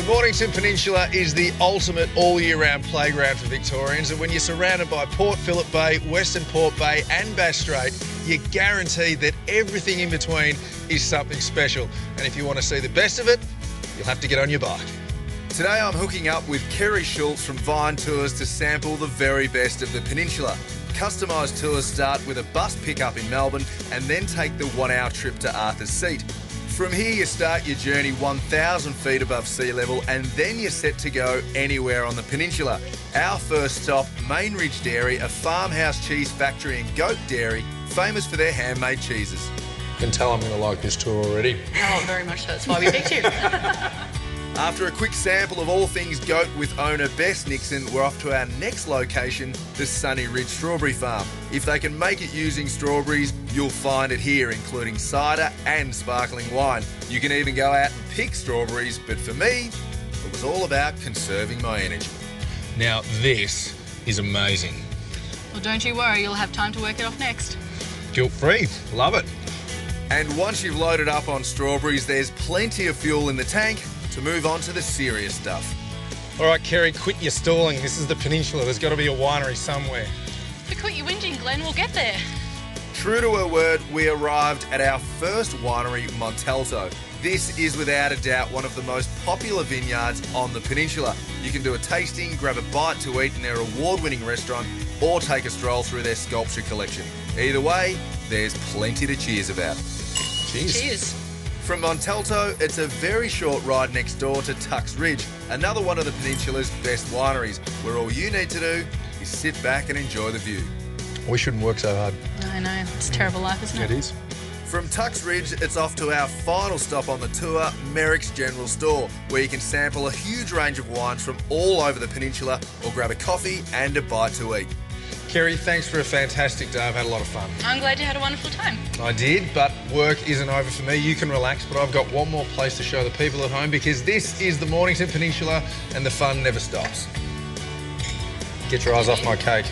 Mornington Peninsula is the ultimate all-year-round playground for Victorians, and when you're surrounded by Port Phillip Bay, Western Port Bay and Bass Strait, you're guaranteed that everything in between is something special. And if you want to see the best of it, you'll have to get on your bike. Today I'm hooking up with Kerry Schultz from Vinetours to sample the very best of the peninsula. Customised tours start with a bus pickup in Melbourne and then take the 1 hour trip to Arthur's Seat. From here you start your journey 1,000 feet above sea level and then you're set to go anywhere on the peninsula. Our first stop, Main Ridge Dairy, a farmhouse cheese factory and goat dairy, famous for their handmade cheeses. You can tell I'm going to like this tour already. Oh, very much so. That's why we picked you. After a quick sample of all things goat with owner Bess Nixon, we're off to our next location, the Sunny Ridge Strawberry Farm. If they can make it using strawberries, you'll find it here, including cider and sparkling wine. You can even go out and pick strawberries, but for me, it was all about conserving my energy. Now this is amazing. Well, don't you worry, you'll have time to work it off next. Guilt-free, love it. And once you've loaded up on strawberries, there's plenty of fuel in the tank to move on to the serious stuff. All right, Kerry, quit your stalling. This is the peninsula. There's got to be a winery somewhere. But quit your whinging, Glenn. We'll get there. True to her word, we arrived at our first winery, Montalto. This is without a doubt one of the most popular vineyards on the peninsula. You can do a tasting, grab a bite to eat in their award-winning restaurant, or take a stroll through their sculpture collection. Either way, there's plenty to cheers about. Cheers. Cheers. From Montalto, it's a very short ride next door to Tux Ridge, another one of the peninsula's best wineries, where all you need to do is sit back and enjoy the view. We shouldn't work so hard. I know. It's a terrible life, isn't it? It is. From Tux Ridge, it's off to our final stop on the tour, Merrick's General Store, where you can sample a huge range of wines from all over the peninsula or grab a coffee and a bite to eat. Kerry, thanks for a fantastic day. I've had a lot of fun. I'm glad you had a wonderful time. I did, but work isn't over for me. You can relax, but I've got one more place to show the people at home because this is the Mornington Peninsula and the fun never stops. Get your eyes off my cake.